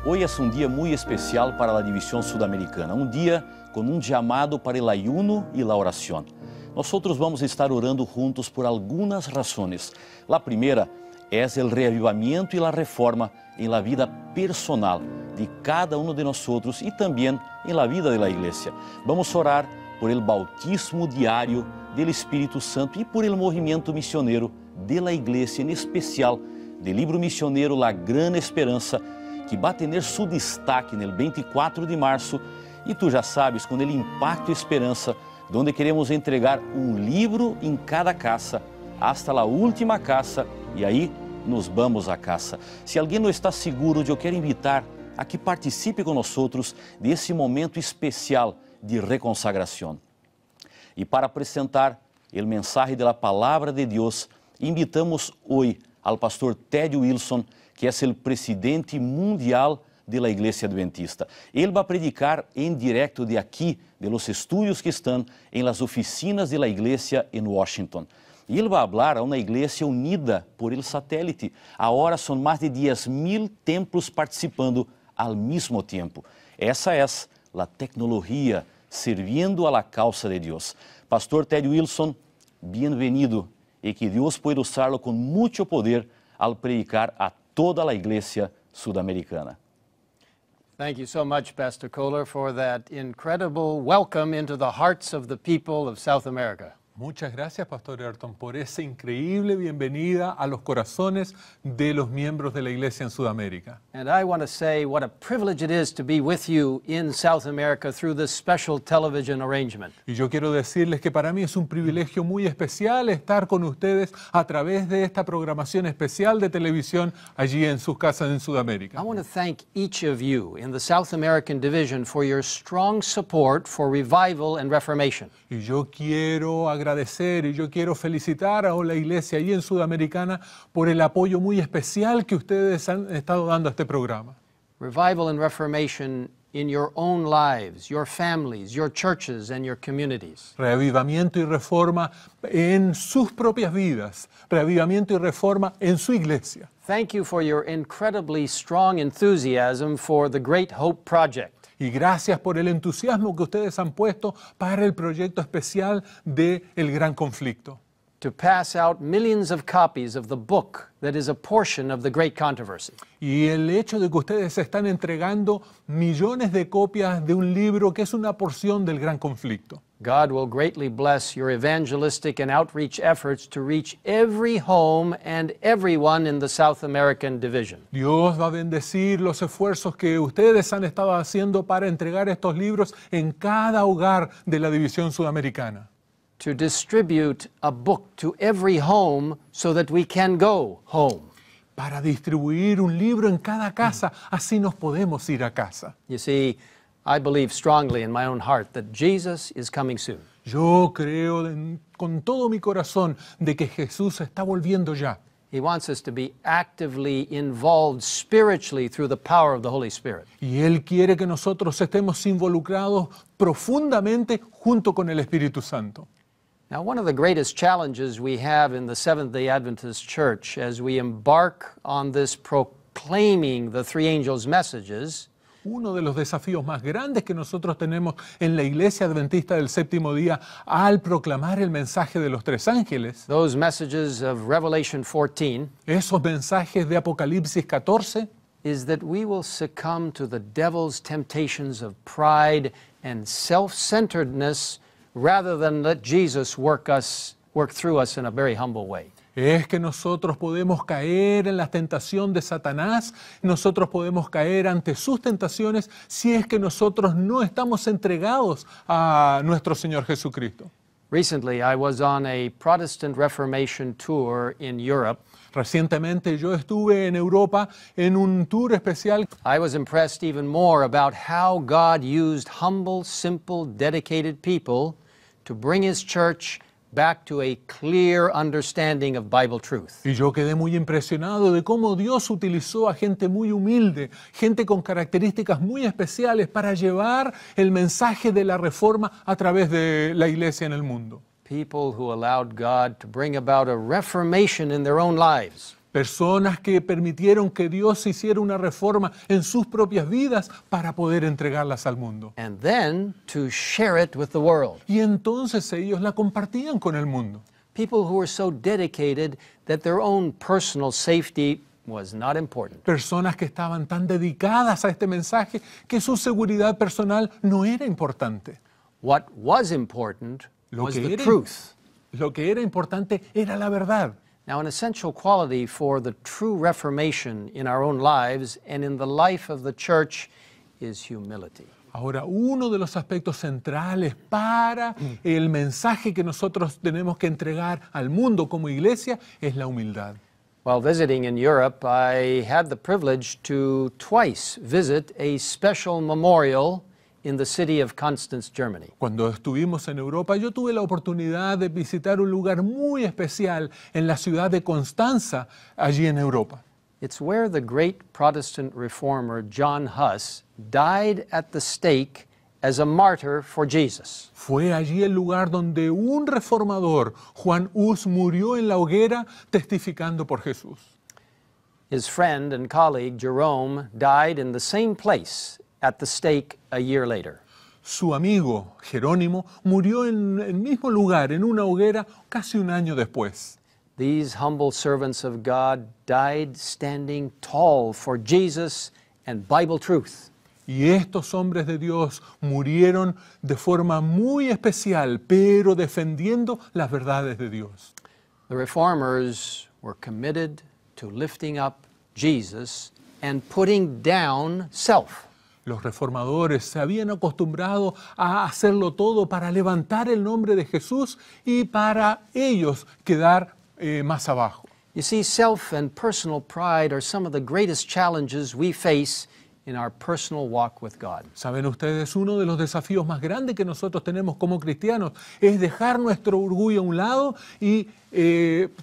Hoy es un día muy especial para la división sudamericana, un día con un llamado para el ayuno y la oración. Nosotros vamos a estar orando juntos por algunas razones. La primera es el reavivamiento y la reforma en la vida personal de cada uno de nosotros y también en la vida de la iglesia. Vamos a orar por el bautismo diario del Espíritu Santo y por el movimiento misionero de la iglesia, en especial del libro misionero La Gran Esperanza, que va a tener su destaque en el 24 de marzo, y tú ya sabes, con el Impacto Esperanza, donde queremos entregar un libro en cada casa, hasta la última casa, y ahí nos vamos a casa. Si alguém não está seguro, eu quero invitar a que participe com nós desse momento especial de reconsagração. E para apresentar o mensagem da palavra de Deus, invitamos hoje ao pastor Ted Wilson, que é o presidente mundial da Igreja Adventista. Ele vai predicar em direto de aqui, de los estudios que estão em las oficinas da Igreja em Washington. E ele vai falar a uma igreja unida por el satélite. Agora são mais de 10.000 templos participando ao mesmo tempo. Essa é a tecnologia servindo a la causa de Deus. Pastor Ted Wilson, bem-vindo e que Deus pueda usá-lo com muito poder ao predicar a toda a igreja sudamericana. Thank you so much, Pastor Kohler, for that incredible welcome into the hearts of the people of South America. Muchas gracias, Pastor Ayrton, por esa increíble bienvenida a los corazones de los miembros de la Iglesia en Sudamérica. And I want to say what a privilege it is to be with you in South America through this special television arrangement. Y yo quiero decirles que para mí es un privilegio muy especial estar con ustedes a través de esta programación especial de televisión allí en sus casas en Sudamérica. I want to thank each of you in the South American division for your strong support for revival and reformation. Y yo quiero agradecer y yo quiero felicitar a la Iglesia allí en Sudamericana por el apoyo muy especial que ustedes han estado dando a este programa. Revival and reformation in your own lives, your families, your churches, and your communities. Reavivamiento y reforma en sus propias vidas, reavivamiento y reforma en su iglesia. Thank you for your incredibly strong enthusiasm for the Great Hope Project. Y gracias por el entusiasmo que ustedes han puesto para el proyecto especial de El Gran Conflicto. To pass out millions of copies of the book that is a portion of the Great Controversy. Y el hecho de que ustedes están entregando millones de copias de un libro que es una porción del Gran Conflicto. God will greatly bless your evangelistic and outreach efforts to reach every home and everyone in the South American division. Dios va a bendecir los esfuerzos que ustedes han estado haciendo para entregar estos libros en cada hogar de la división sudamericana. To distribute a book to every home so that we can go home. Para distribuir un libro en cada casa, así nos podemos ir a casa. You see, I believe strongly in my own heart that Jesus is coming soon. Yo creo con todo mi corazón de que Jesús está volviendo ya. He wants us to be actively involved spiritually through the power of the Holy Spirit. Y Él quiere que nosotros estemos involucrados profundamente junto con el Espíritu Santo. Now, one of the greatest challenges we have in the Seventh-day Adventist Church as we embark on this proclaiming the three angels' messages Uno de los desafíos más grandes que nosotros tenemos en la Iglesia Adventista del Séptimo Día al proclamar el mensaje de los tres ángeles, those messages of Revelation 14, esos mensajes de Apocalipsis 14, is that we will succumb to the devil's temptations of pride and self-centeredness rather than let Jesus work through us in a very humble way. Es que nosotros podemos caer en la tentación de Satanás, nosotros podemos caer ante sus tentaciones si es que nosotros no estamos entregados a nuestro Señor Jesucristo. Recently, I was on a Protestant Reformation tour in Europe. Recientemente yo estuve en Europa en un tour especial. I was impressed even more about how God used humble, simple, dedicated people to bring His church back to a clear understanding of Bible truth. Y yo quedé muy impresionado de cómo Dios utilizó a gente muy humilde, gente con características muy especiales para llevar el mensaje de la reforma a través de la iglesia en el mundo. People who allowed God to bring about a reformation in their own lives. Personas que permitieron que Dios hiciera una reforma en sus propias vidas para poder entregarlas al mundo. and then to share it with the world. Y entonces ellos la compartían con el mundo. People who were so dedicated that their own personal safety was not important. Personas que estaban tan dedicadas a este mensaje que su seguridad personal no era importante. What was important Lo was que the era- truth. Lo que era importante era la verdad. Now, an essential quality for the true reformation in our own lives and in the life of the church is humility. Ahora, uno de los aspectos centrales para el mensaje que nosotros tenemos que entregar al mundo como iglesia es la humildad. While visiting in Europe, I had the privilege to twice visit a special memorial in the city of Constance, Germany. Cuando estuvimos en Europa, yo tuve la oportunidad de visitar un lugar muy especial en la ciudad de Constanza, allí en Europa. It's where the great Protestant reformer John Huss died at the stake as a martyr for Jesus. Fue allí el lugar donde un reformador, Juan Hus, murió en la hoguera testificando por Jesús. His friend and colleague Jerome died in the same place at the stake a year later. Su amigo Jerónimo murió en el mismo lugar, en una hoguera, casi un año después. These humble servants of God died standing tall for Jesus and Bible truth. Y estos hombres de Dios murieron de forma muy especial, pero defendiendo las verdades de Dios. The reformers were committed to lifting up Jesus and putting down self. Los reformadores se habían acostumbrado a hacerlo todo para levantar el nombre de Jesús y para ellos quedar más abajo. You see, self and personal pride are some of the greatest challenges we face in our personal walk with God. Saben ustedes, uno de los desafíos más grandes que nosotros tenemos como cristianos es dejar nuestro orgullo a un lado y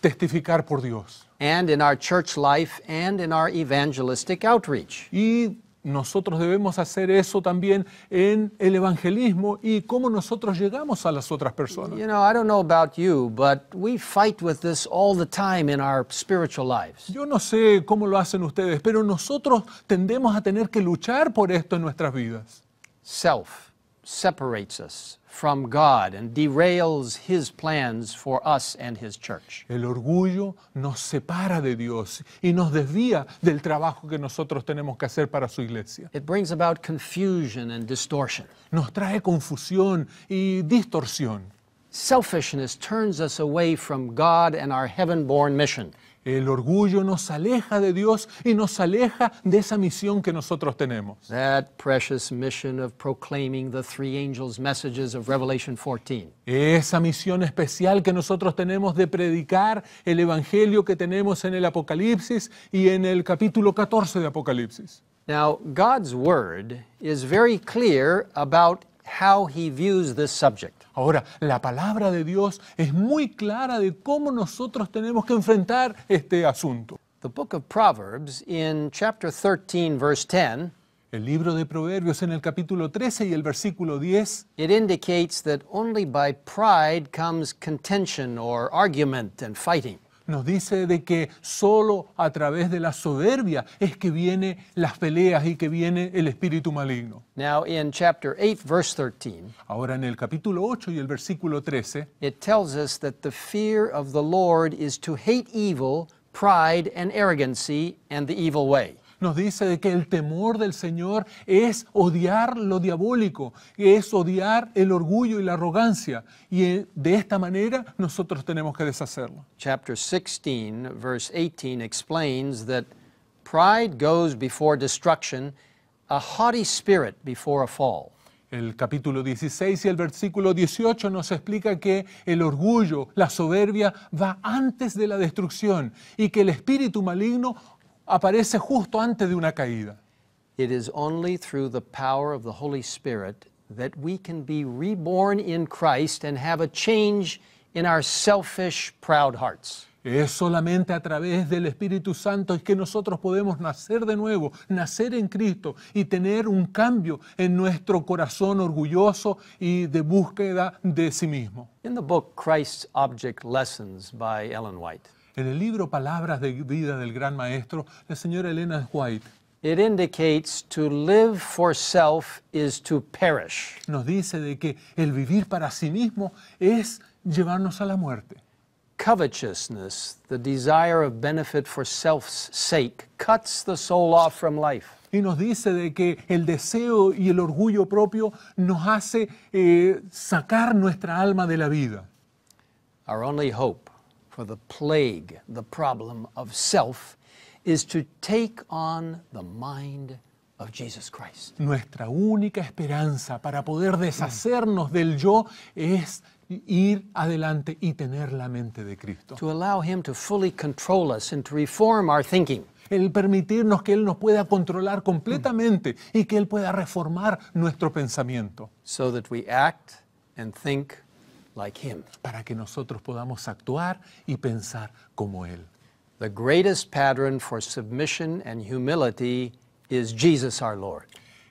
testificar por Dios. And in our church life and in our evangelistic outreach. Y nosotros debemos hacer eso también en el evangelismo y cómo nosotros llegamos a las otras personas. You know, I don't know about you, but we fight with this all the time in our spiritual lives. Yo no sé cómo lo hacen ustedes, pero nosotros tendemos a tener que luchar por esto en nuestras vidas. Self separates us from God and derails His plans for us and His church. El orgullo nos separa de Dios y nos desvía del trabajo que nosotros tenemos que hacer para su iglesia. It brings about confusion and distortion. Nos trae confusión y distorsión. Selfishness turns us away from God and our heaven-born mission. El orgullo nos aleja de Dios y nos aleja de esa misión que nosotros tenemos. That precious mission of proclaiming the three angels' messages of Revelation 14. Esa misión especial que nosotros tenemos de predicar el evangelio que tenemos en el Apocalipsis y en el capítulo 14 de Apocalipsis. Now, God's Word is very clear about how He views this subject. Ahora, la palabra de Dios es muy clara de cómo nosotros tenemos que enfrentar este asunto. The book of Proverbs, in chapter 13, verse 10, El libro de Proverbios en el capítulo 13 y el versículo 10 it indicates that only by pride comes contention or argument and fighting. nos dice de que solo a través de la soberbia es que vienen las peleas y que viene el espíritu maligno. Now, in chapter 8, verse 13, Ahora en el capítulo 8 y el versículo 13 it tells us that the fear of the Lord is to hate evil, pride, and arrogancy, and the evil way. nos dice de que el temor del Señor es odiar lo diabólico, es odiar el orgullo y la arrogancia. Y de esta manera nosotros tenemos que deshacerlo. Chapter 16, verse 18 explains that pride goes before destruction, a haughty spirit before a fall. El capítulo 16 y el versículo 18 nos explica que el orgullo, la soberbia, va antes de la destrucción y que el espíritu maligno aparece justo antes de una caída. It is only through the power of the Holy Spirit that we can be reborn in Christ and have a change in our selfish, proud hearts. Es solamente a través del Espíritu Santo es que nosotros podemos nacer de nuevo, nacer en Cristo y tener un cambio en nuestro corazón orgulloso y de búsqueda de sí mismo. In the book Christ's Object Lessons by Ellen White, En el libro Palabras de Vida del Gran Maestro, la señora Elena White it indicates to live for self is to perish. nos dice de que el vivir para sí mismo es llevarnos a la muerte. Covetousness, the desire of benefit for self's sake, cuts the soul off from life. Y nos dice de que el deseo y el orgullo propio nos hace sacar nuestra alma de la vida. Our only hope for the plague, the problem of self, is to take on the mind of Jesus Christ. Nuestra única esperanza para poder deshacernos del yo es ir adelante y tener la mente de Cristo. To allow Him to fully control us and to reform our thinking. El permitirnos que Él nos pueda controlar completamente y que Él pueda reformar nuestro pensamiento So that we act and think like Him. para que nosotros podamos actuar y pensar como Él. The greatest pattern for submission and humility is Jesus our Lord.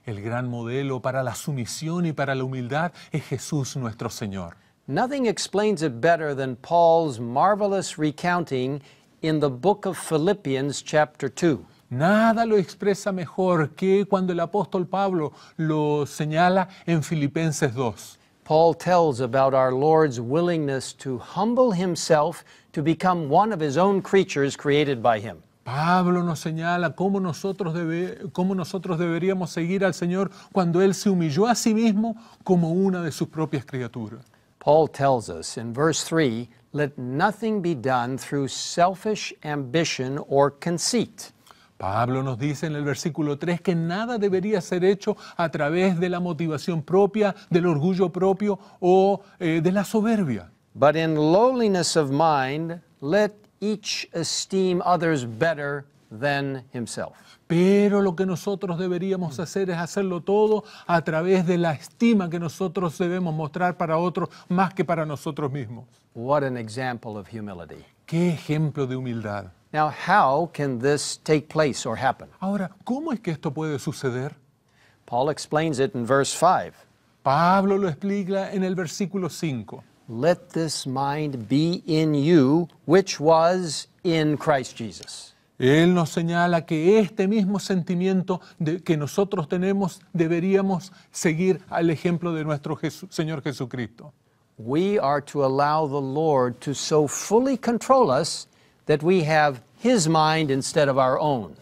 El gran modelo para la sumisión y para la humildad es Jesús nuestro Señor. Nothing explains it better than Paul's marvelous recounting in the book of Philippians chapter 2. Nada lo expresa mejor que cuando el apóstol Pablo lo señala en Filipenses 2. Paul tells about our Lord's willingness to humble Himself to become one of His own creatures created by Him. Pablo nos señala cómo nosotros deberíamos seguir al Señor cuando Él se humilló a sí mismo como una de sus propias criaturas. Paul tells us in verse 3, let nothing be done through selfish ambition or conceit. Pablo nos dice en el versículo 3 que nada debería ser hecho a través de la motivación propia, del orgullo propio o de la soberbia. But in lowliness of mind, let each esteem others better than himself. Pero lo que nosotros deberíamos hacer es hacerlo todo a través de la estima que nosotros debemos mostrar para otros más que para nosotros mismos. What an example of humility. ¡Qué ejemplo de humildad! Now, how can this take place or happen? Ahora, ¿cómo es que esto puede suceder? Paul explains it in verse 5. Pablo lo explica en el versículo 5. Let this mind be in you, which was in Christ Jesus. Él nos señala que este mismo sentimiento que nosotros tenemos deberíamos seguir al ejemplo de nuestro Señor Jesucristo. We are to allow the Lord to so fully control us that we have His mind instead of our own.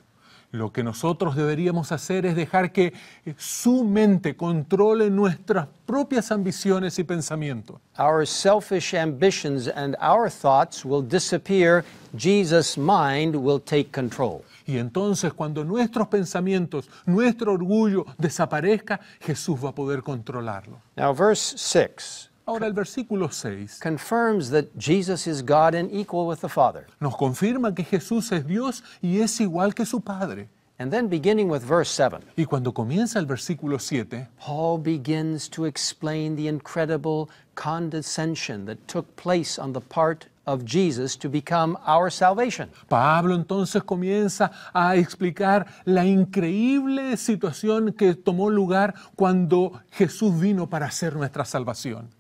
Lo que nosotros deberíamos hacer es dejar que su mente controle nuestras propias ambiciones y pensamientos. Our selfish ambitions and our thoughts will disappear. Jesus' mind will take control. Y entonces cuando nuestros pensamientos, nuestro orgullo desaparezca, Jesús va a poder controlarlo. Now, verse 6 Ahora el versículo 6 confirms that Jesus is God and equal with the Father. nos confirma que Jesús es Dios y es igual que su Padre. And then beginning with verse 7, Y cuando comienza el versículo 7, Paul begins to explain the incredible condescension that took place on the part of Jesus to become our salvation. Pablo entonces comienza a explicar la increíble situación que tomó lugar cuando Jesús vino para hacer nuestra salvación.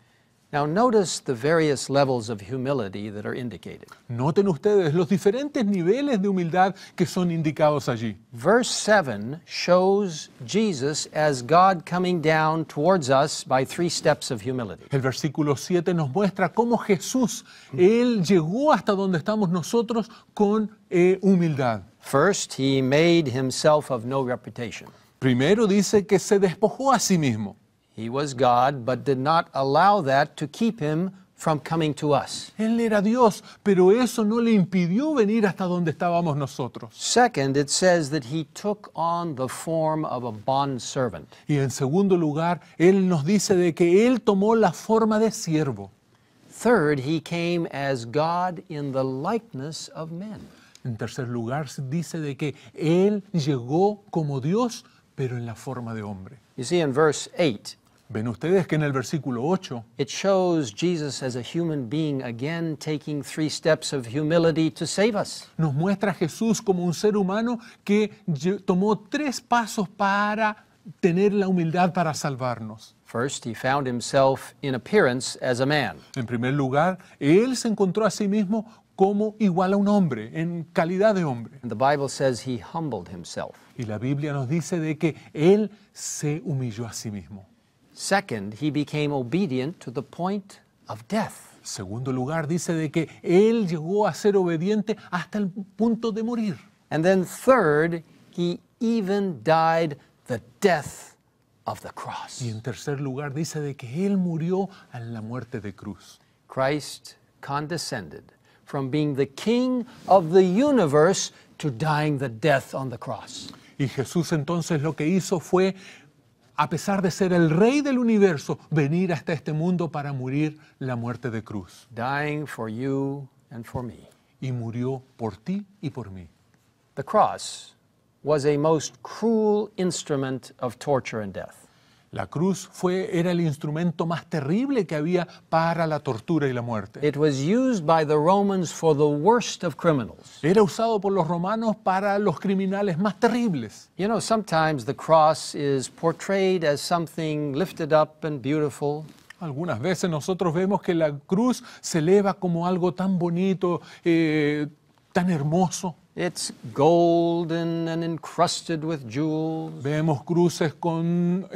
Now notice the various levels of humility that are indicated. Noten ustedes los diferentes niveles de humildad que son indicados allí. Verse 7 shows Jesus as God coming down towards us by 3 steps of humility. El versículo 7 nos muestra cómo Jesús, Él llegó hasta donde estamos nosotros con humildad. First, He made Himself of no reputation. Primero dice que se despojó a sí mismo. He was God, but did not allow that to keep Him from coming to us. Él era Dios, pero eso no le impidió venir hasta donde estábamos nosotros. Second, it says that He took on the form of a bondservant. Y en segundo lugar, Él nos dice de que Él tomó la forma de siervo. Third, He came as God in the likeness of men. En tercer lugar, dice de que Él llegó como Dios, pero en la forma de hombre. You see, in verse 8, Ven ustedes que en el versículo 8 it shows Jesus as a human being again taking 3 steps of humility to save us. nos muestra a Jesús como un ser humano que tomó 3 pasos para tener la humildad para salvarnos. First, He found Himself in appearance as a man. En primer lugar, Él se encontró a sí mismo como igual a un hombre, en calidad de hombre. And the Bible says he humbled himself. Y la Biblia nos dice de que Él se humilló a sí mismo. Second, he became obedient to the point of death. Segundo lugar, dice de que Él llegó a ser obediente hasta el punto de morir. And then third, he even died the death of the cross. Y en tercer lugar, dice de que Él murió en la muerte de cruz. Christ condescended from being the king of the universe to dying the death on the cross. Y Jesús entonces lo que hizo fue, a pesar de ser el rey del universo, venir hasta este mundo para morir la muerte de cruz. Dying for you and for me. Y murió por ti y por mí. The cross was a most cruel instrument of torture and death. La cruz era el instrumento más terrible que había para la tortura y la muerte. It was used by the Romans for the worst of criminals. Era usado por los romanos para los criminales más terribles. You know, sometimes the cross is portrayed as something lifted up and beautiful. Algunas veces nosotros vemos que la cruz se eleva como algo tan bonito, tan hermoso. It's golden and encrusted with jewels. Vemos cruces con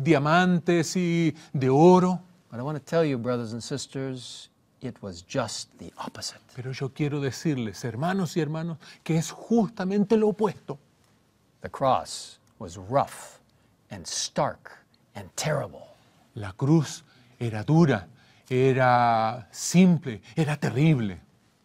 diamantes y de oro. But I want to tell you, brothers and sisters, it was just the opposite. Pero yo quiero decirles, hermanos y hermanas, que es justamente lo opuesto. The cross was rough and stark and terrible. La cruz era dura, era simple, era terrible.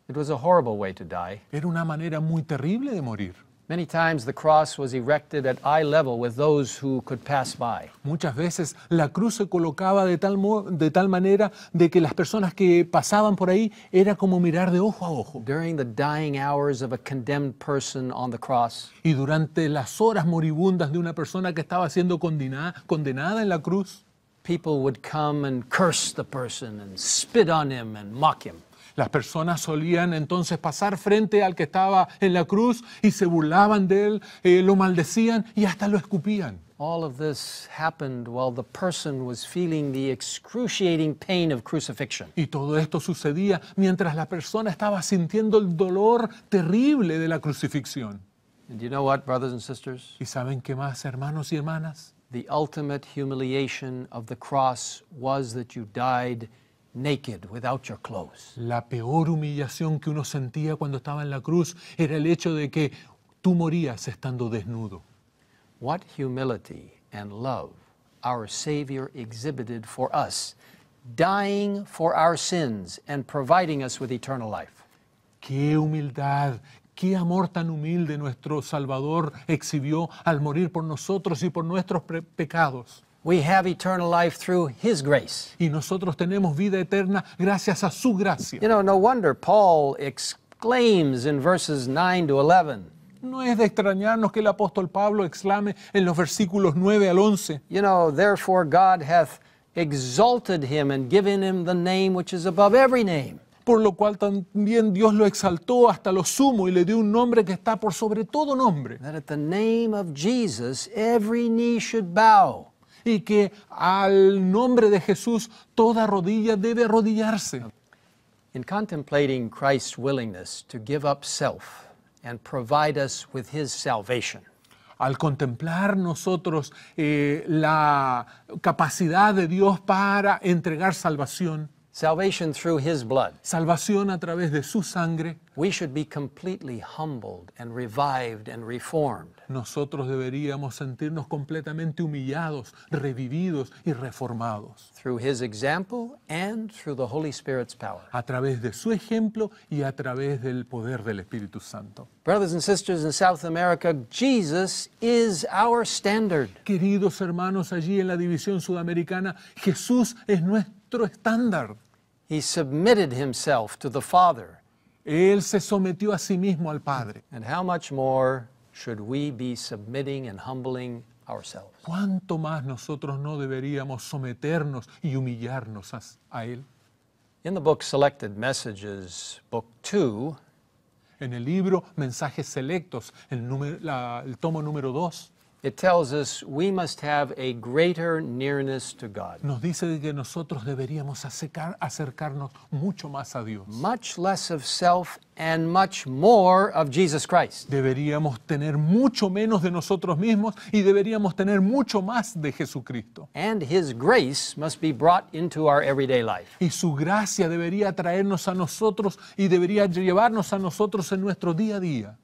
It was a horrible way to die. Era una manera muy terrible de morir. Many times the cross was erected at eye level with those who could pass by. Muchas veces la cruz se colocaba de tal manera de que las personas que pasaban por ahí era como mirar de ojo a ojo. During the dying hours of a condemned person on the cross, Y durante las horas moribundas de una persona que estaba siendo condenada en la cruz, people would come and curse the person and spit on him and mock him. las personas solían entonces pasar frente al que estaba en la cruz y se burlaban de él, lo maldecían y hasta lo escupían. All of this happened while the person was feeling the excruciating pain of crucifixion. Y todo esto sucedía mientras la persona estaba sintiendo el dolor terrible de la crucifixión. And you know what, brothers and sisters? ¿Y saben qué más, hermanos y hermanas? The ultimate humiliation of the cross was that you died naked without your clothes. La peor humillación que uno sentía cuando estaba en la cruz era el hecho de que tú morías estando desnudo. What humility and love our Savior exhibited for us, dying for our sins and providing us with eternal life. Qué humildad, qué amor tan humilde nuestro Salvador exhibió al morir por nosotros y por nuestros pecados. We have eternal life through His grace. Y nosotros tenemos vida eterna gracias a su gracia. You know, no wonder Paul exclaims in verses 9 to 11. No es de extrañarnos que el apóstol Pablo exclame en los versículos 9 al 11. You know, therefore God hath exalted him and given him the name which is above every name. Por lo cual también Dios lo exaltó hasta lo sumo y le dio un nombre que está por sobre todo nombre. That at the name of Jesus every knee should bow. Y que al nombre de Jesús toda rodilla debe arrodillarse. In contemplating Christ's willingness to give up self and provide us with His salvation, Al contemplar nosotros la capacidad de Dios para entregar salvación, salvation through His blood, salvación a través de su sangre, we should be completely humbled and revived and reformed. nosotros deberíamos sentirnos completamente humillados, revividos y reformados. Through His example and through the Holy Spirit's power. A través de su ejemplo y a través del poder del Espíritu Santo. Brothers and sisters in South America, Jesus is our standard. Queridos hermanos allí en la división sudamericana, Jesús es nuestro estándar. He submitted Himself to the Father. Él se sometió a sí mismo al Padre. And how much more should we be submitting and humbling ourselves? ¿Cuánto más nosotros no deberíamos someternos y humillarnos a Él? In the book Selected Messages, Book 2, En el libro Mensajes Selectos, el tomo número 2, It tells us we must have a greater nearness to God. Nos dice de que nosotros deberíamos acercarnos mucho más a Dios. Much less of self and much more of Jesus Christ. Deberíamos tener mucho menos de nosotros mismos y deberíamos tener mucho más de Jesucristo. And His grace must be brought into our everyday life. Y su gracia debería traernos a nosotros y debería llevarnos a nosotros en nuestro día a día.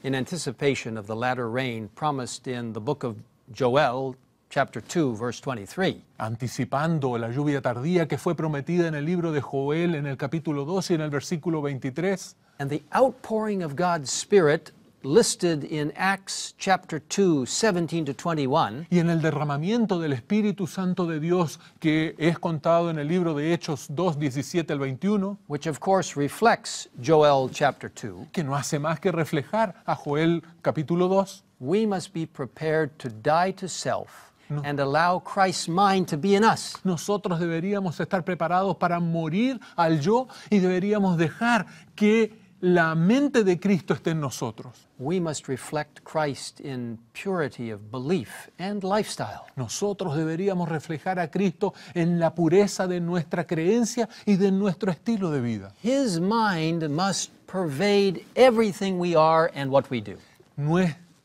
In anticipation of the latter rain promised in the book of Joel, chapter 2, verse 23. Anticipando la lluvia tardía que fue prometida en el libro de Joel en el capítulo 2 y en el versículo 23. And the outpouring of God's Spirit listed in Acts chapter 2, 17 to 21, Y en el derramamiento del Espíritu Santo de Dios que es contado en el libro de Hechos 2, 17 al 21, which of course reflects Joel chapter 2, que no hace más que reflejar a Joel capítulo 2, we must be prepared to die to self and allow Christ's mind to be in us. nosotros deberíamos estar preparados para morir al yo y deberíamos dejar que la mente de Cristo esté en nosotros. We must reflect Christ in purity of belief and lifestyle. Nosotros deberíamos reflejar a Cristo en la pureza de nuestra creencia y de nuestro estilo de vida. His mind must pervade everything we are and what we do.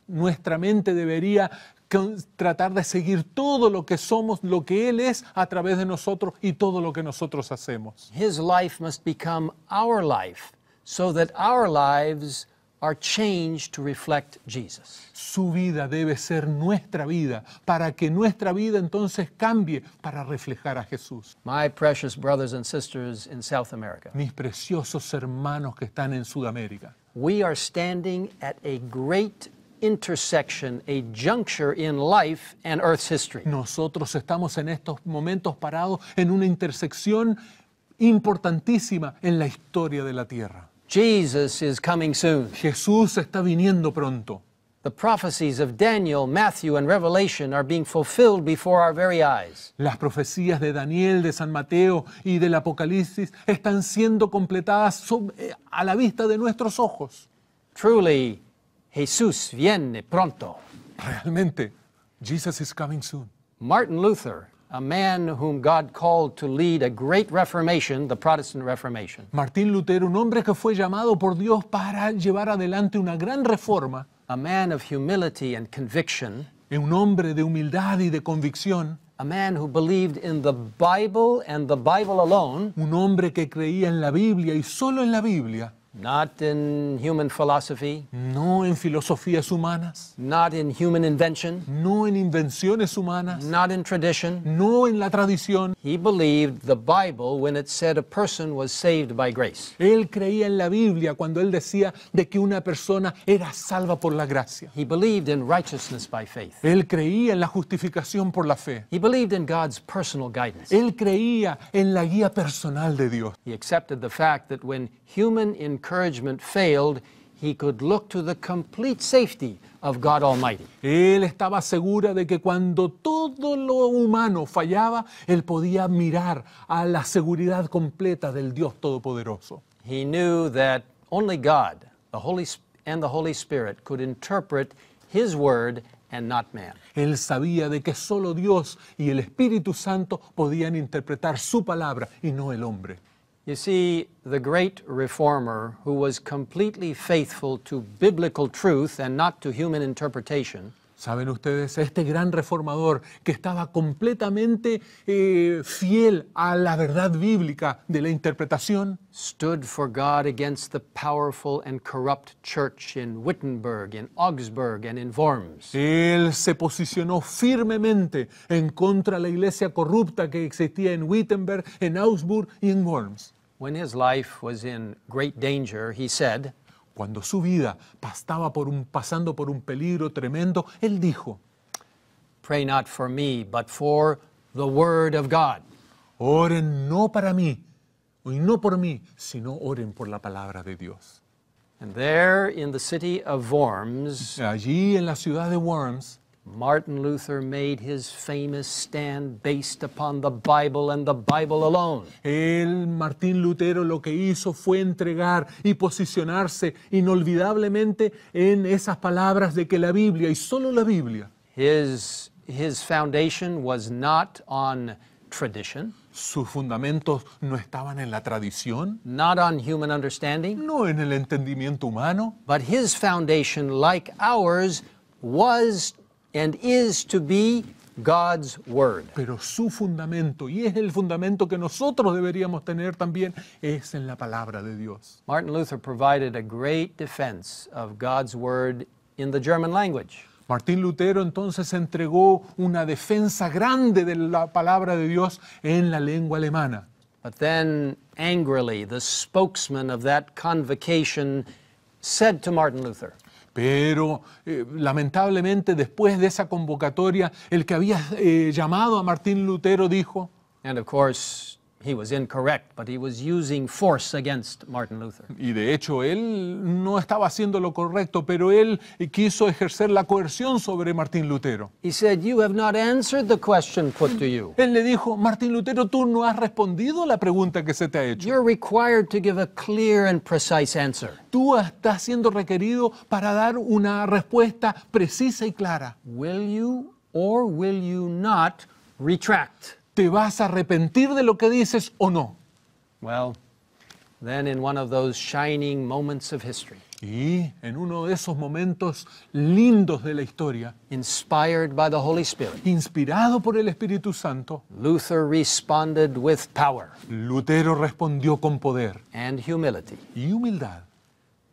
Nuestra mente debería tratar de seguir todo lo que somos, lo que Él es a través de nosotros y todo lo que nosotros hacemos. His life must become our life so that our lives are changed to reflect Jesus. Su vida debe ser nuestra vida para que nuestra vida entonces cambie para reflejar a Jesús. My precious brothers and sisters in South America, Mis preciosos hermanos que están en Sudamérica. we are standing at a great intersection, a juncture in life and Earth's history. Nosotros estamos en estos momentos parados en una intersección importantísima en la historia de la tierra. Jesus is coming soon. Jesús está viniendo pronto. The prophecies of Daniel, Matthew, and Revelation are being fulfilled before our very eyes. Las profecías de Daniel, de San Mateo y del Apocalipsis están siendo completadas a la vista de nuestros ojos. Truly, Jesús viene pronto. Realmente, Jesus is coming soon. Martin Luther, a man whom God called to lead a great reformation, the Protestant Reformation, Martín Lutero, un hombre que fue llamado por Dios para llevar adelante una gran reforma, a man of humility and conviction, un hombre de humildad y de convicción, a man who believed in the Bible and the Bible alone, un hombre que creía en la Biblia y solo en la Biblia, not in human philosophy, no en filosofías humanas, not in human invention, no en invenciones humanas, not in tradition. no en la tradición. He believed the Bible when it said a person was saved by grace. Él creía en la Biblia cuando él decía de que una persona era salva por la gracia. He believed in righteousness by faith. Él creía en la justificación por la fe. He believed in God's personal guidance. Él creía en la guía personal de Dios. He accepted the fact that when human encouragement failed, he could look to the complete safety of God Almighty. Él estaba segura de que cuando todo lo humano fallaba, él podía mirar a la seguridad completa del Dios Todopoderoso. He knew that only God, the Holy Spirit could interpret His word and not man. Él sabía de que solo Dios y el Espíritu Santo podían interpretar su palabra y no el hombre. You see, the great reformer who was completely faithful to biblical truth and not to human interpretation, ¿Saben ustedes? Este gran reformador que estaba completamente fiel a la verdad bíblica de la interpretación, stood for God against the powerful and corrupt church in Wittenberg, in Augsburg, and in Worms. él se posicionó firmemente en contra de la iglesia corrupta que existía en Wittenberg, en Augsburg y en Worms. When his life was in great danger, he said, Cuando su vida pasando por un peligro tremendo, él dijo, "Pray not for me, but for the word of God." oren no para mí, y no por mí, sino oren por la palabra de Dios. And there in the city of Worms, Allí en la ciudad de Worms, Martin Luther made his famous stand based upon the Bible and the Bible alone. Martín Lutero lo que hizo fue entregar y posicionarse inolvidablemente en esas palabras de que la Biblia y solo la Biblia. His foundation was not on tradition, Sus fundamentos no estaban en la tradición, not on human understanding, no en el entendimiento humano, but his foundation, like ours, was and is to be God's Word. pero su fundamento, y es el fundamento que nosotros deberíamos tener también, es en la palabra de Dios. Martin Luther provided a great defense of God's Word in the German language. Martín Lutero entonces entregó una defensa grande de la palabra de Dios en la lengua alemana. But then, angrily, the spokesman of that convocation said to Martin Luther, Pero lamentablemente después de esa convocatoria, el que había llamado a Martín Lutero dijo, and of course, he was incorrect, but he was using force against Martin Luther. y de hecho él no estaba haciendo lo correcto, pero él quiso ejercer la coerción sobre Martín Lutero. He said, "You have not answered the question put to you. Él le dijo, Martín Lutero, tú no has respondido a la pregunta que se te ha hecho. You're required to give a clear and precise answer. Tú estás siendo requerido para dar una respuesta precisa y clara. Will you or will you not retract?" ¿Te vas a arrepentir de lo que dices o no? Well, then in one of those shining moments of history, Y en uno de esos momentos lindos de la historia, inspired by the Holy Spirit, inspirado por el Espíritu Santo, Luther responded with power Lutero respondió con poder and humility. y humildad.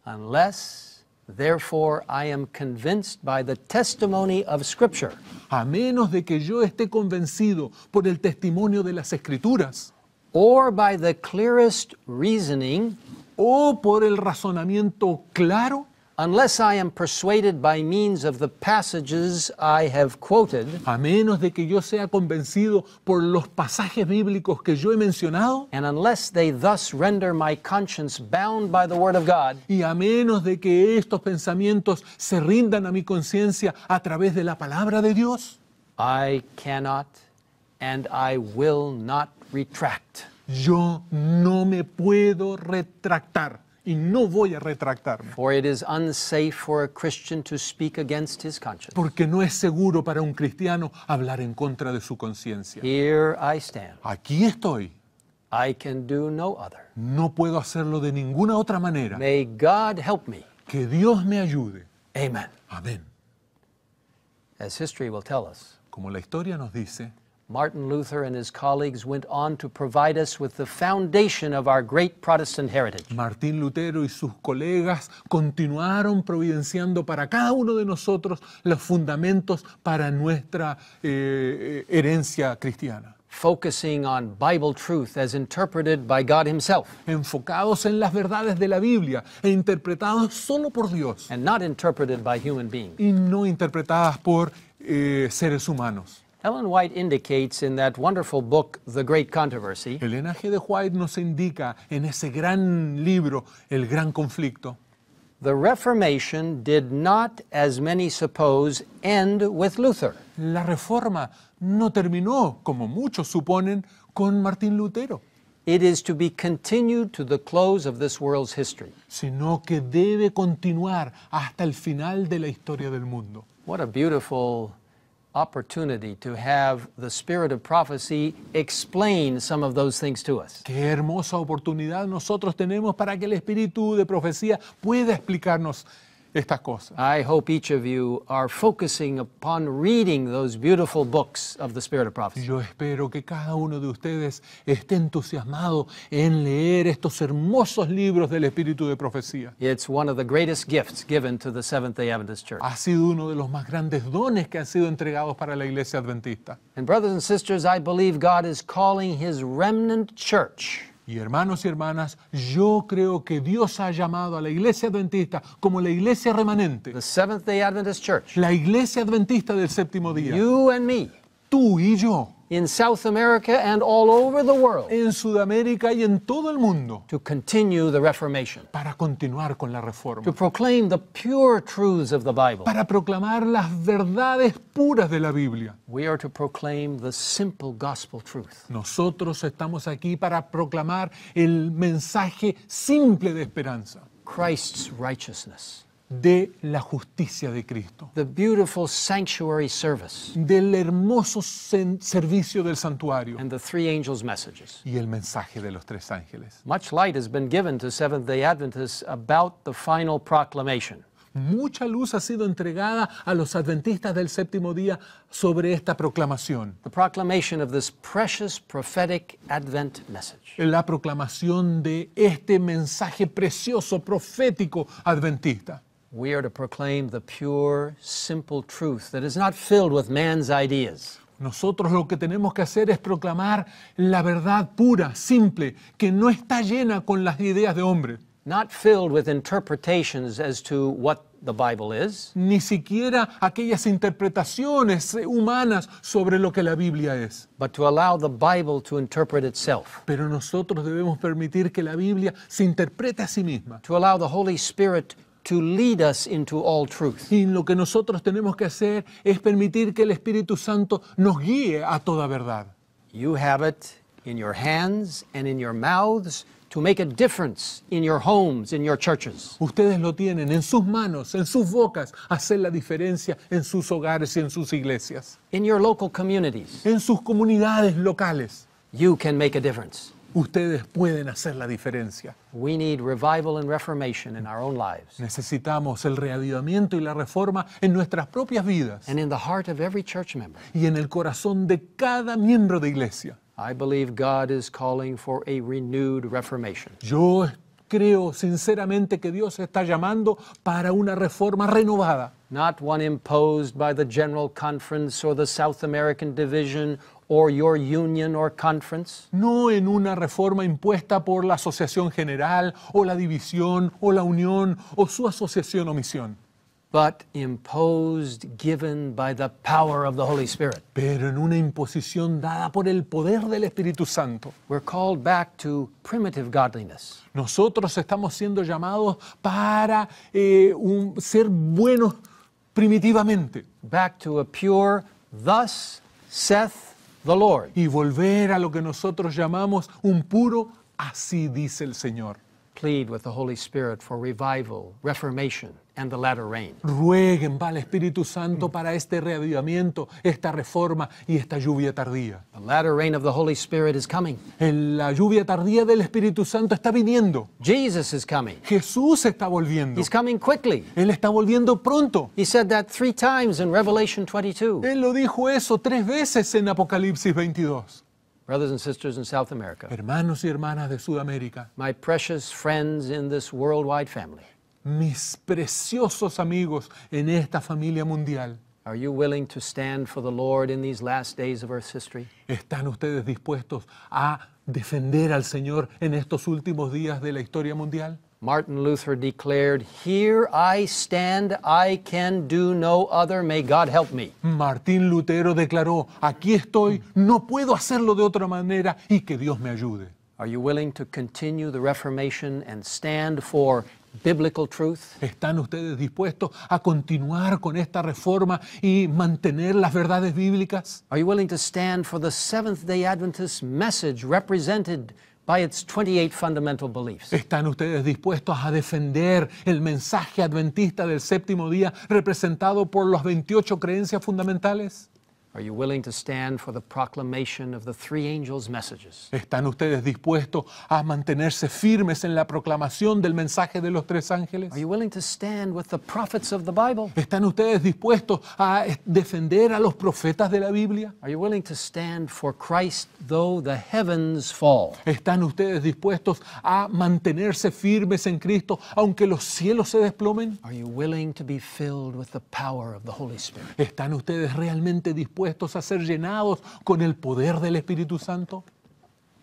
Unless, therefore, I am convinced by the testimony of Scripture A menos de que yo esté convencido por el testimonio de las Escrituras or by the clearest reasoning, o por el razonamiento claro, unless I am persuaded by means of the passages I have quoted, a menos de que yo sea convencido por los pasajes bíblicos que yo he mencionado, and unless they thus render my conscience bound by the Word of God, y a menos de que estos pensamientos se rindan a mi conciencia a través de la palabra de Dios, I cannot and I will not retract. yo no me puedo retractar y no voy a retractarme. For it is unsafe for a Christian to speak against his conscience. Porque no es seguro para un cristiano hablar en contra de su conciencia. Here I stand. Aquí estoy. I can do no other. No puedo hacerlo de ninguna otra manera. May God help me. Que Dios me ayude. Amen. Amén. As history will tell us, Como la historia nos dice, Martin Luther and his colleagues went on to provide us with the foundation of our great Protestant heritage. Martín Lutero y sus colegas continuaron providenciando para cada uno de nosotros los fundamentos para nuestra herencia cristiana. Focusing on Bible truth as interpreted by God Himself Enfocados en las verdades de la Biblia e interpretados solo por Dios and not interpreted by human beings. y no interpretadas por seres humanos. Ellen White indicates in that wonderful book, The Great Controversy, Elena G. de White nos indica en ese gran libro, El Gran Conflicto, the Reformation did not, as many suppose, end with Luther. la Reforma no terminó, como muchos suponen, con Martín Lutero, It is to be continued to the close of this world's history. sino que debe continuar hasta el final de la historia del mundo. What a beautiful opportunity to have the spirit of prophecy explain some of those things to us. Qué hermosa oportunidad nosotros tenemos para que el espíritu de profecía pueda explicarnos estas cosas. I hope each of you are focusing upon reading those beautiful books of the spirit of prophecy. Yo espero que cada uno de ustedes esté entusiasmado en leer estos hermosos libros del espíritu de profecía. It's one of the greatest gifts given to the Seventh-day Adventist Church. Ha sido uno de los más grandes dones que han sido entregados para la iglesia adventista. And brothers and sisters, I believe God is calling His remnant church Y hermanos y hermanas, yo creo que Dios ha llamado a la iglesia adventista como la iglesia remanente, the Seventh-day Adventist Church, la iglesia adventista del séptimo día. you and me, Tú y yo, in South America and all over the world, en Sudamérica y en todo el mundo, to continue the Reformation, para continuar con la to reforma, proclaim the pure truths of the Bible. para proclamar las verdades puras de la Biblia. We are to proclaim the simple gospel truth. Nosotros estamos aquí para proclamar el mensaje simple de esperanza. Christ's righteousness, de la justicia de Cristo, the beautiful sanctuary service, del hermoso servicio del santuario and the three angels' messages. y el mensaje de los tres ángeles. Much light has been given to Seventh-day Adventists about the final proclamation. Mucha luz ha sido entregada a los adventistas del séptimo día sobre esta proclamación. The proclamation of this precious prophetic Advent message. La proclamación de este mensaje precioso, profético adventista. We are to proclaim the pure, simple truth that is not filled with man's ideas. Nosotros lo que tenemos que hacer es proclamar la verdad pura, simple, que no está llena con las ideas de hombre. Not filled with interpretations as to what the Bible is, Ni siquiera aquellas interpretaciones humanas sobre lo que la Biblia es. but to allow the Bible to interpret itself. Pero nosotros debemos permitir que la Biblia se interprete a sí misma. To allow the Holy Spirit to lead us into all truth. Y lo que nosotros tenemos que hacer es permitir que el Espíritu Santo nos guíe a toda verdad. You have it in your hands and in your mouths to make a difference in your homes, in your churches. Ustedes lo tienen en sus manos, en sus bocas, hacer la diferencia en sus hogares y en sus iglesias, In your local communities, en sus comunidades locales. you can make a difference. Ustedes pueden hacer la diferencia. We need revival and reformation in our own lives Necesitamos el reavivamiento y la reforma en nuestras propias vidas and in the heart of every church member. y en el corazón de cada miembro de iglesia. I believe God is calling for a renewed reformation. Yo creo sinceramente que Dios está llamando para una reforma renovada, Not one imposed by the General Conference or the South American Division or your union or conference, no en una reforma impuesta por la Asociación General o la División o la Unión o su asociación o misión, but imposed, given by the power of the Holy Spirit. pero en una imposición dada por el poder del Espíritu Santo. We're called back to primitive godliness. Nosotros estamos siendo llamados para ser buenos primitivamente Back to a pure, thus saith the Lord. y volver a lo que nosotros llamamos un puro, así dice el Señor. Plead with the Holy Spirit for revival, reformation, and the latter rain. Rueguen al Espíritu Santo para este reavivamiento, esta reforma y esta lluvia tardía. The latter rain of the Holy Spirit is coming. La lluvia tardía del Espíritu Santo está viniendo. Jesus is coming. Jesús está volviendo. He's coming quickly. Él está volviendo pronto. He said that 3 times in Revelation 22. Él lo dijo eso 3 veces en Apocalipsis 22. Brothers and sisters in South America, Hermanos y hermanas de Sudamérica, my precious friends in this worldwide family, mis preciosos amigos en esta familia mundial, are you willing to stand for the Lord in these last days of Earth's history? ¿están ustedes dispuestos a defender al Señor en estos últimos días de la historia mundial? Martin Luther declared, "Here I stand, I can do no other, may God help me." Martín Lutero declaró, aquí estoy, no puedo hacerlo de otra manera y que Dios me ayude. Are you willing to continue the Reformation and stand for biblical truth? ¿Están ustedes dispuestos a continuar con esta reforma y mantener las verdades bíblicas? Are you willing to stand for the Seventh-day Adventist message represented by its 28 fundamental beliefs? ¿Están ustedes dispuestos a defender el mensaje adventista del séptimo día representado por las 28 creencias fundamentales? Are you willing to stand for the proclamation of the three angels' messages? ¿Están ustedes dispuestos a mantenerse firmes en la proclamación del mensaje de los tres ángeles? Are you willing to stand with the prophets of the Bible? ¿Están ustedes dispuestos a defender a los profetas de la Biblia? Are you willing to stand for Christ though the heavens fall? ¿Están ustedes dispuestos a mantenerse firmes en Cristo aunque los cielos se desplomen? Are you willing to be filled with the power of the Holy Spirit? ¿Están ustedes realmente dispuestos a ser llenados con el poder del Espíritu Santo?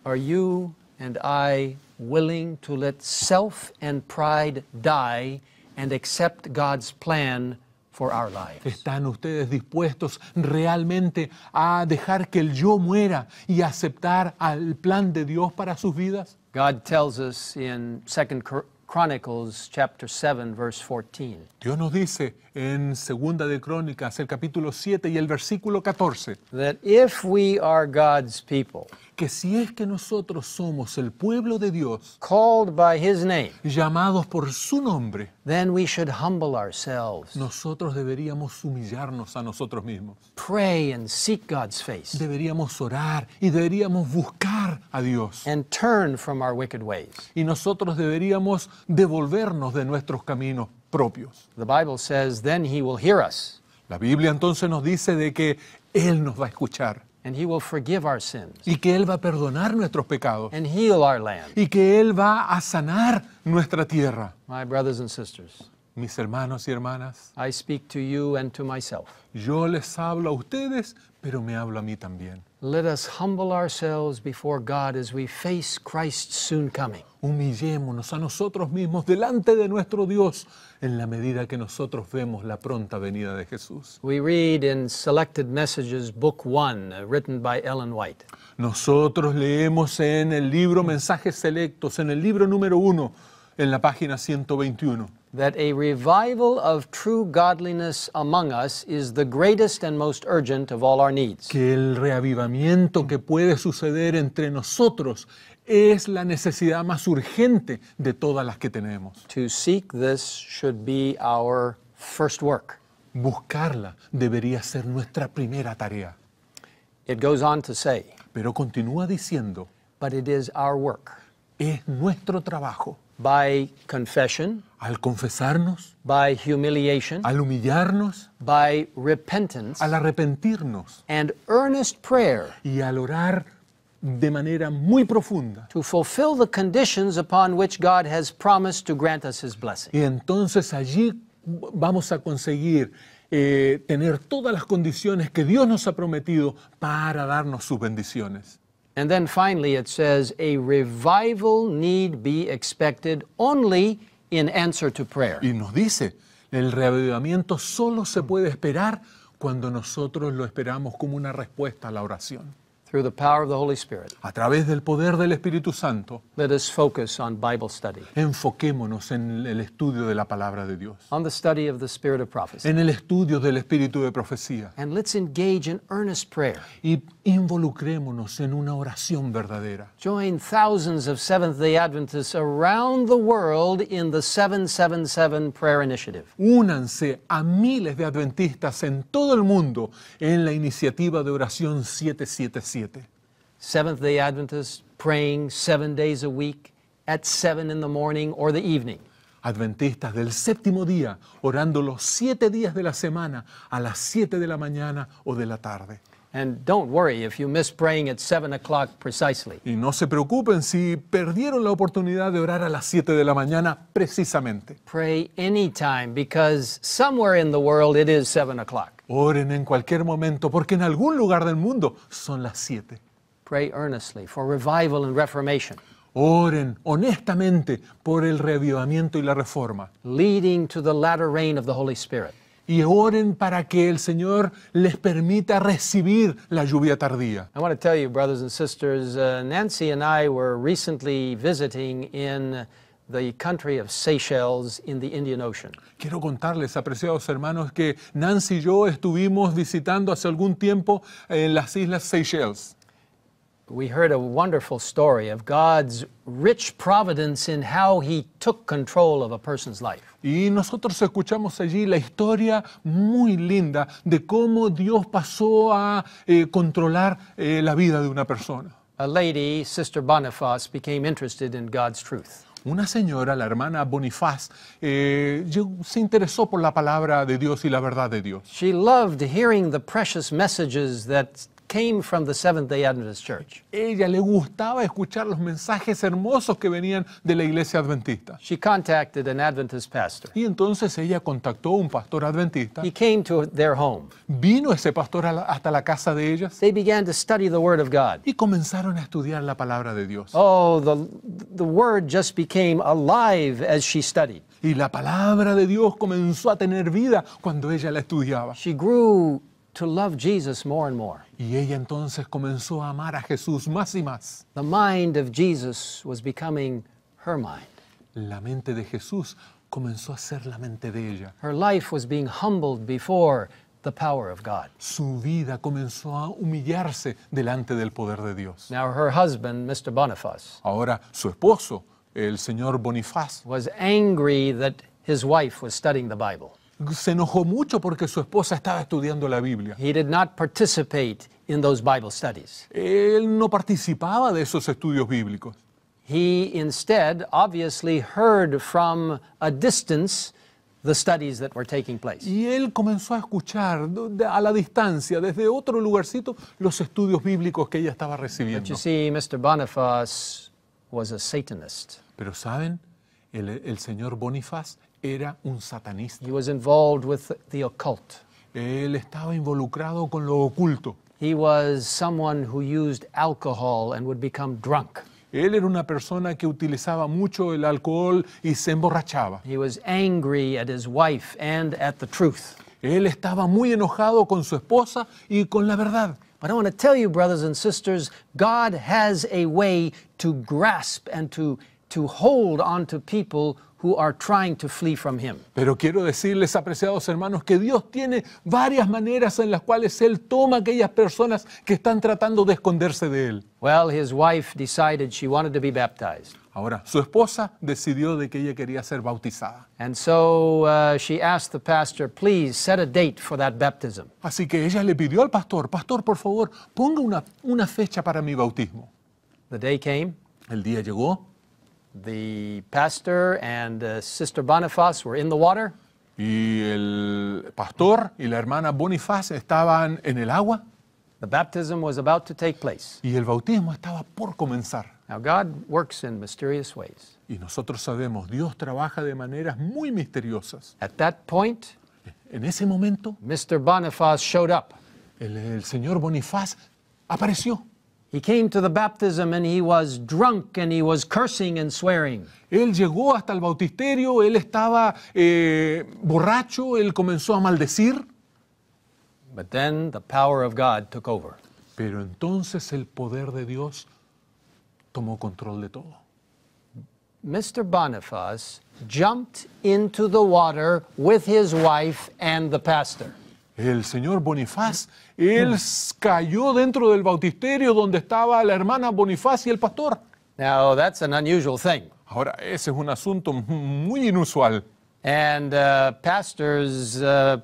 Are you and I willing to let self and pride die and accept God's plan for our lives? ¿Están ustedes dispuestos realmente a dejar que el yo muera y aceptar el plan de Dios para sus vidas? God tells us in 2 Chronicles chapter 7 verse 14. Dios nos dice en Segunda de Crónicas, el capítulo 7 y el versículo 14, That if we are God's people, que si es que nosotros somos el pueblo de Dios, called by His name, llamados por su nombre, then we should humble ourselves, nosotros deberíamos humillarnos a nosotros mismos. pray and seek God's face, Deberíamos orar y deberíamos buscar a Dios. and turn from our wicked ways. Y nosotros deberíamos devolvernos de nuestros caminos propios. The Bible says, then He will hear us, La Biblia entonces nos dice de que Él nos va a escuchar and He will forgive our sins, y que Él va a perdonar nuestros pecados and heal our land. y que Él va a sanar nuestra tierra. My brothers and sisters, Mis hermanos y hermanas, I speak to you and to myself. yo les hablo a ustedes, pero me hablo a mí también. Let us humble ourselves before God as we face Christ's soon coming. Humillémonos a nosotros mismos delante de nuestro Dios en la medida que nosotros vemos la pronta venida de Jesús. We read in Selected Messages, Book 1, written by Ellen White. Nosotros leemos en el libro Mensajes Selectos, en el libro número 1, en la página 121. That a revival of true godliness among us is the greatest and most urgent of all our needs. Que el reavivamiento que puede suceder entre nosotros es la necesidad más urgente de todas las que tenemos. To seek this should be our first work. Buscarla debería ser nuestra primera tarea. It goes on to say, Pero continúa diciendo, but it is our work. es nuestro trabajo. By confession, Al confesarnos, by humiliation, al humillarnos, by repentance, al arrepentirnos and earnest prayer y al orar de manera muy profunda. to fulfill the conditions upon which God has promised to grant us His blessing. Y entonces allí vamos a conseguir tener todas las condiciones que Dios nos ha prometido para darnos sus bendiciones. And then finally it says, a revival need be expected only in answer to prayer. Y nos dice, el reavivamiento solo se puede esperar cuando nosotros lo esperamos como una respuesta a la oración. Through the power of the Holy Spirit, A través del poder del Espíritu Santo, let us focus on Bible study, enfoquémonos en el estudio de la palabra de Dios, on the study of the spirit of prophecy, en el estudio del espíritu de profecía, and let's engage in earnest prayer. y involucrémonos en una oración verdadera. Join thousands of Seventh-day Adventists around the world in the 777 prayer initiative. Únanse a miles de adventistas en todo el mundo en la iniciativa de oración 777. Seventh-day Adventists praying 7 days a week at 7 in the morning or the evening. Adventistas del séptimo día, orando los 7 días de la semana a las 7 de la mañana o de la tarde. And don't worry if you miss praying at 7 o'clock precisely. Y no se preocupen si perdieron la oportunidad de orar a las 7 de la mañana precisamente. Pray anytime because somewhere in the world it is 7 o'clock. Oren en cualquier momento porque en algún lugar del mundo son las 7. Pray earnestly for revival and reformation, Oren honestamente por el reavivamiento y la reforma. leading to the latter rain of the Holy Spirit. Y oren para que el Señor les permita recibir la lluvia tardía. I want to tell you, brothers and sisters, Nancy and I were recently visiting in the country of Seychelles in the Indian Ocean. Quiero contarles, apreciados hermanos, que Nancy y yo estuvimos visitando hace algún tiempo en las Islas Seychelles. We heard a wonderful story of God's rich providence in how He took control of a person's life. Y nosotros escuchamos allí la historia muy linda de cómo Dios pasó a controlar la vida de una persona. A lady, Sister Boniface, became interested in God's truth. Una señora, la hermana Bonifaz, se interesó por la palabra de Dios y la verdad de Dios. She loved hearing the precious messages that came from the Seventh-day Adventist Church. Ella le gustaba escuchar los mensajes hermosos que venían de la iglesia adventista. She contacted an Adventist pastor. Y entonces ella contactó a un pastor adventista. He came to their home. Vino ese pastor hasta la casa de ellas They began to study the Word of God. y comenzaron a estudiar la palabra de Dios. Oh, the Word just became alive as she studied. Y la palabra de Dios comenzó a tener vida cuando ella la estudiaba. She grew to love Jesus more and more. Y ella entonces comenzó a amar a Jesús más y más. The mind of Jesus was becoming her mind. La mente de Jesús comenzó a ser la mente de ella. Her life was being humbled before the power of God. Su vida comenzó a humillarse delante del poder de Dios. Now, her husband, Mr. Boniface, Ahora, su esposo, el señor Bonifaz, was angry that his wife was studying the Bible. se enojó mucho porque su esposa estaba estudiando la Biblia. He did not participate in those Bible studies. Él no participaba de esos estudios bíblicos. He instead obviously heard from a distance the studies that were taking place. Y él comenzó a escuchar a la distancia, desde otro lugarcito, los estudios bíblicos que ella estaba But recibiendo. you see, Mr. Boniface was a Satanist. Pero ¿saben? El señor Bonifaz era un satanista. He was involved with the occult. Él estaba involucrado con lo oculto. He was someone who used alcohol and would become drunk. Él era una persona que utilizaba mucho el alcohol y se emborrachaba. He was angry at his wife and at the truth. Él estaba muy enojado con su esposa y con la verdad. But I want to tell you, brothers and sisters, God has a way to grasp and to hold on to people who are trying to flee from Him. Pero quiero decirles, apreciados hermanos, que Dios tiene varias maneras en las cuales Él toma a aquellas personas que están tratando de esconderse de Él. Well, his wife decided she wanted to be baptized. Ahora, su esposa decidió de que ella quería ser bautizada. And so she asked the pastor, please set a date for that baptism. Así que ella le pidió al pastor, pastor, por favor, ponga una fecha para mi bautismo. The day came. El día llegó The pastor and Sister Boniface were in the water. y el pastor y la hermana Bonifaz estaban en el agua The baptism was about to take place. y el bautismo estaba por comenzar. Now, God works in mysterious ways. Y nosotros sabemos, Dios trabaja de maneras muy misteriosas. At that point, En ese momento, Mr. Boniface showed up. el señor Bonifaz apareció. He came to the baptism and he was drunk and he was cursing and swearing. Él llegó hasta el bautisterio, él estaba borracho, él comenzó a maldecir. But then the power of God took over. Pero entonces el poder de Dios tomó control de todo. Mr. Boniface jumped into the water with his wife and the pastor. El señor Bonifaz, él cayó dentro del bautisterio donde estaba la hermana Bonifaz y el pastor. Now, that's an unusual thing. Ahora, ese es un asunto muy inusual. And pastors,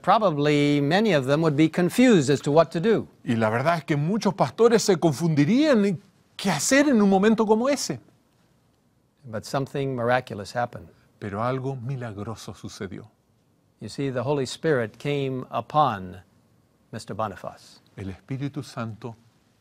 probably many of them would be confused as to what to do. Y la verdad es que muchos pastores se confundirían en qué hacer en un momento como ese. But something miraculous happened. Pero algo milagroso sucedió. You see, the Holy Spirit came upon Mr. Boniface. El Espíritu Santo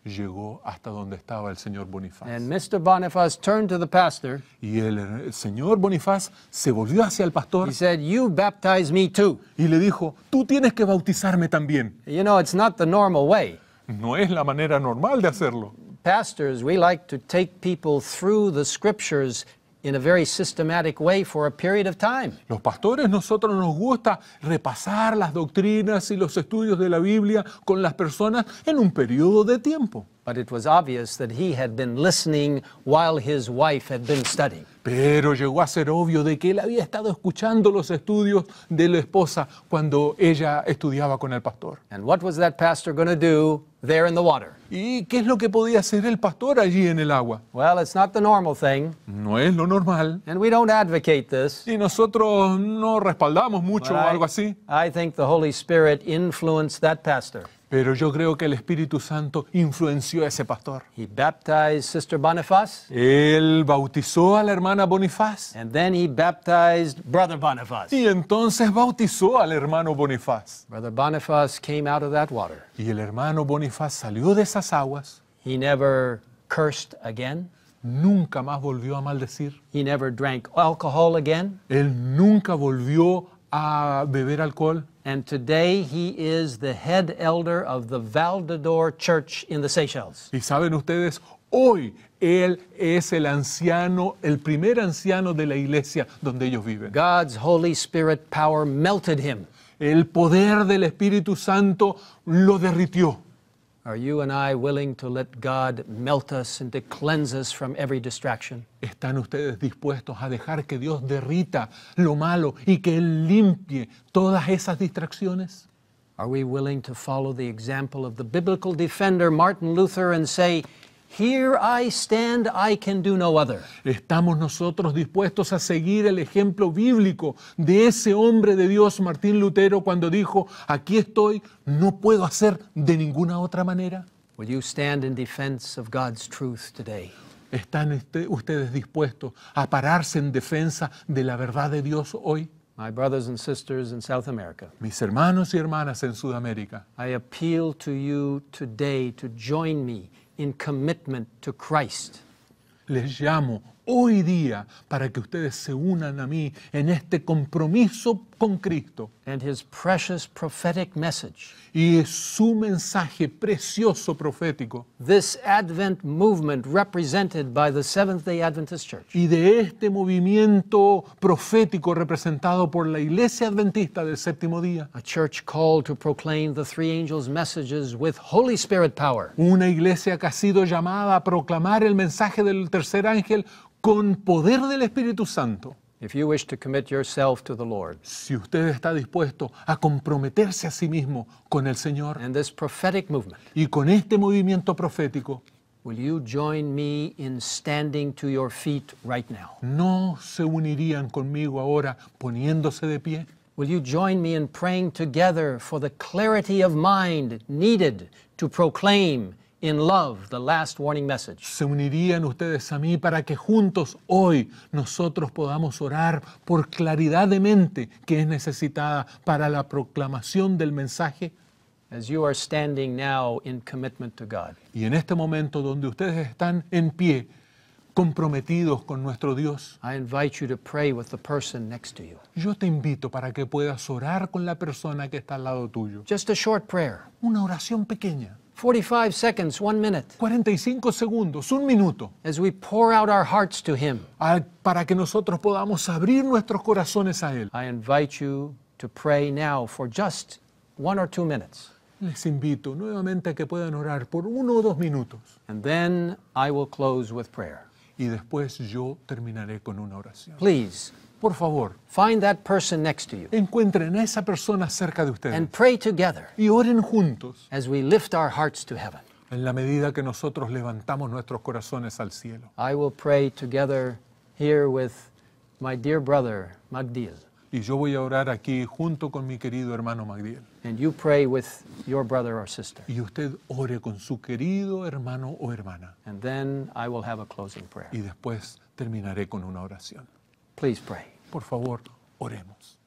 llegó hasta donde estaba el señor Bonifaz. And Mr. Boniface turned to the pastor. Y el señor Bonifaz se volvió hacia el pastor He said, "You baptize me too." y le dijo, tú tienes que bautizarme también. You know, it's not the normal way. No es la manera normal de hacerlo. Pastors, we like to take people through the scriptures in a very systematic way for a period of time. Los pastores, nosotros nos gusta repasar las doctrinas y los estudios de la Biblia con las personas en un periodo de tiempo. But it was obvious that he had been listening while his wife had been studying. Pero llegó a ser obvio de que él había estado escuchando los estudios de la esposa cuando ella estudiaba con el pastor. And what was that pastor going to do there in the water? ¿Y qué es lo que podía hacer el pastor allí en el agua? Well, it's not the normal thing, No es lo normal. and we don't advocate this. Y nosotros no respaldamos mucho But o algo así. I think the Holy Spirit influenced that pastor. Pero yo creo que el Espíritu Santo influenció a ese pastor. He baptized Sister Boniface, Él bautizó a la hermana Bonifaz and then he baptized Brother Boniface. y entonces bautizó al hermano Bonifaz. Brother Boniface came out of that water. Y el hermano Bonifaz salió de esas aguas, He never cursed again. nunca más volvió a maldecir. He never drank alcohol again. Él nunca volvió a beber alcohol. And today he is the head elder of the Val d'Or Church in the Seychelles. Y saben ustedes, hoy él es el anciano, el primer anciano de la iglesia donde ellos viven. God's Holy Spirit power melted him. El poder del Espíritu Santo lo derritió. Are you and I willing to let God melt us and to cleanse us from every distraction? ¿Están ustedes dispuestos a dejar que Dios derrita lo malo y que Él limpie todas esas distracciones? Are we willing to follow the example of the biblical defender Martin Luther and say, "Here I stand, I can do no other"? ¿Estamos nosotros dispuestos a seguir el ejemplo bíblico de ese hombre de Dios, Martín Lutero, cuando dijo, aquí estoy, no puedo hacer de ninguna otra manera? Will you stand in defense of God's truth today? ¿Están ustedes dispuestos a pararse en defensa de la verdad de Dios hoy? My brothers and sisters in South America, Mis hermanos y hermanas en Sudamérica, I appeal to you today to join me in commitment to Christ. les llamo hoy día para que ustedes se unan a mí en este compromiso con Cristo And his precious prophetic message. y su mensaje precioso profético This Advent movement represented by the Seventh-day Adventist Church y de este movimiento profético representado por la Iglesia Adventista del Séptimo Día. a church called to proclaim the three angels' messages with Holy Spirit power. Una iglesia que ha sido llamada a proclamar el mensaje del tercer ángel con poder del Espíritu Santo. If you wish to commit yourself to the Lord Si usted está dispuesto a comprometerse a sí mismo con el Señor and this prophetic movement, y con este movimiento profético, will you join me in standing to your feet right now? ¿no se unirían conmigo ahora poniéndose de pie? Will you join me in praying together for the clarity of mind needed to proclaim in love the last warning message? ¿Se unirían ustedes a mí para que juntos hoy nosotros podamos orar por claridad de mente que es necesitada para la proclamación del mensaje? As you are standing now in commitment to God, Y en este momento donde ustedes están en pie, comprometidos con nuestro Dios, I invite you to pray with the person next to you. yo te invito para que puedas orar con la persona que está al lado tuyo. Just a short prayer. Una oración pequeña, 45 seconds, 1 minute, 45 segundos, un minuto, as we pour out our hearts to Him. para que nosotros podamos abrir nuestros corazones a Él. I invite you to pray now for just 1 or 2 minutes. Les invito nuevamente a que puedan orar por 1 o 2 minutos And then I will close with prayer. y después yo terminaré con una oración. Please Por favor, find that person next to you encuentren a esa persona cerca de ustedes and pray together y oren juntos as we lift our hearts to heaven. en la medida que nosotros levantamos nuestros corazones al cielo. I will pray together here with my dear brother Magdiel, Y yo voy a orar aquí junto con mi querido hermano Magdiel. and you pray with your brother or sister. Y usted ore con su querido hermano o hermana. And then I will have a closing prayer. Y después terminaré con una oración. Please pray. Por favor, oremos.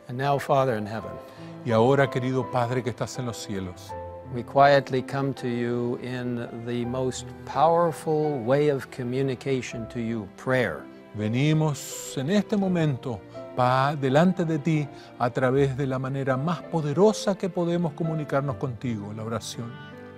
And now, Father in heaven, Y ahora, querido Padre que estás en los cielos, we quietly come to you in the most powerful way of communication to you, prayer. venimos en este momento delante de ti a través de la manera más poderosa que podemos comunicarnos contigo, la oración.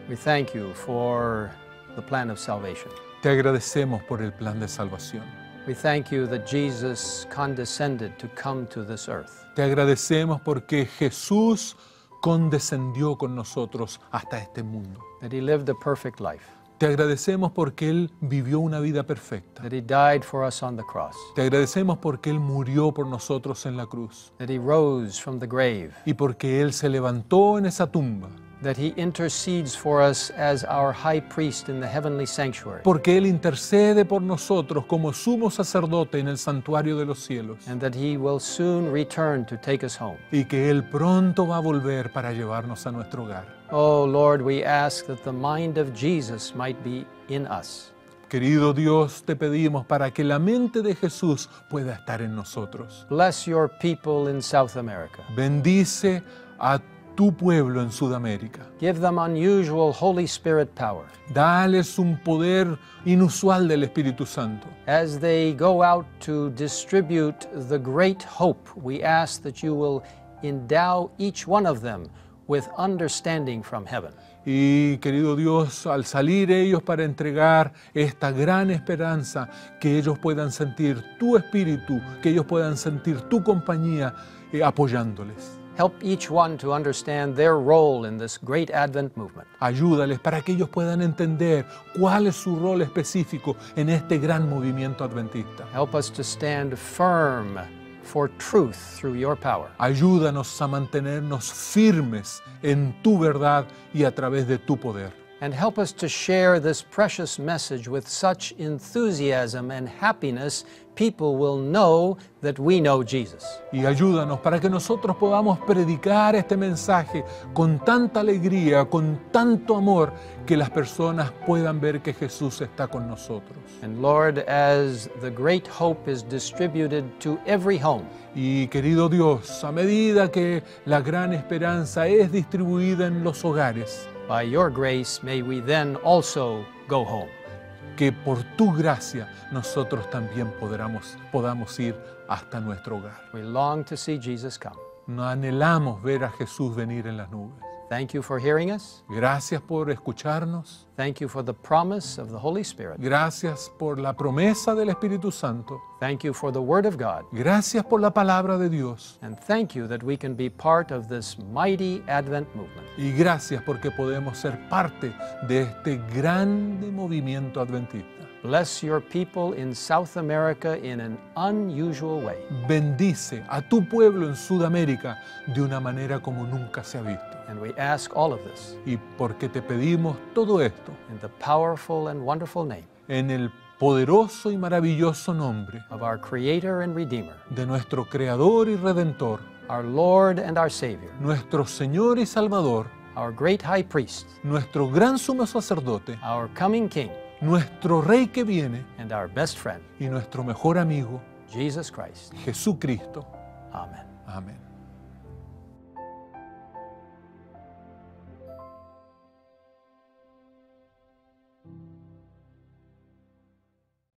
We thank you for the plan of salvation. Te agradecemos por el plan de salvación. We thank you that Jesus condescended to come to this earth. Te agradecemos porque Jesús condescendió con nosotros hasta este mundo. That he lived a perfect life. Te agradecemos porque Él vivió una vida perfecta. that He died for us on the cross, Te agradecemos porque Él murió por nosotros en la cruz that He rose from the grave, y porque Él se levantó en esa tumba, that He intercedes for us as our high priest in the heavenly sanctuary, porque Él intercede por nosotros como sumo sacerdote en el santuario de los cielos and that He will soon return to take us home. y que Él pronto va a volver para llevarnos a nuestro hogar. Oh Lord, we ask that the mind of Jesus might be in us. Querido Dios, te pedimos para que la mente de Jesús pueda estar en nosotros. Bless your people in South America. Bendice a tu pueblo en Sudamérica. Give them unusual Holy Spirit power. Dales un poder inusual del Espíritu Santo. As they go out to distribute the great hope, we ask that you will endow each one of them with understanding from heaven. Y querido Dios, al salir ellos para entregar esta gran esperanza, que ellos puedan sentir tu espíritu, que ellos puedan sentir tu compañía apoyándoles. Help each one to understand their role in this great Advent movement. Ayúdales para que ellos puedan entender cuál es su rol específico en este gran movimiento adventista. Help us to stand firm for truth through your power. Ayúdanos a mantenernos firmes en tu verdad y a través de tu poder. And help us to share this precious message with such enthusiasm and happiness, people will know that we know Jesus. Y ayúdanos para que nosotros podamos predicar este mensaje con tanta alegría, con tanto amor, que las personas puedan ver que Jesús está con nosotros. And Lord, as the great hope is distributed to every home, Y querido Dios, a medida que la gran esperanza es distribuida en los hogares, by your grace may we then also go home. que por tu gracia nosotros también podamos ir hasta nuestro hogar. We long to see Jesus come. No anhelamos ver a Jesús venir en las nubes. Thank you for hearing us. Gracias por escucharnos. Thank you for the promise of the Holy Spirit. Gracias por la promesa del Espíritu Santo. Thank you for the Word of God. Gracias por la palabra de Dios. And thank you that we can be part of this mighty Advent movement. Y gracias porque podemos ser parte de este grande movimiento adventista. Bless your people in South America in an unusual way. Bendice a tu pueblo en Sudamérica de una manera como nunca se ha visto. And we ask all of this Y porque te pedimos todo esto in the powerful and wonderful name en el poderoso y maravilloso nombre of our Creator and Redeemer, de nuestro Creador y Redentor, our Lord and our Savior, nuestro Señor y Salvador, our great High Priest, nuestro gran sumo sacerdote, our coming King, nuestro Rey que viene and our best friend, y nuestro mejor amigo, Jesus Christ. Jesucristo. Amen. Amén.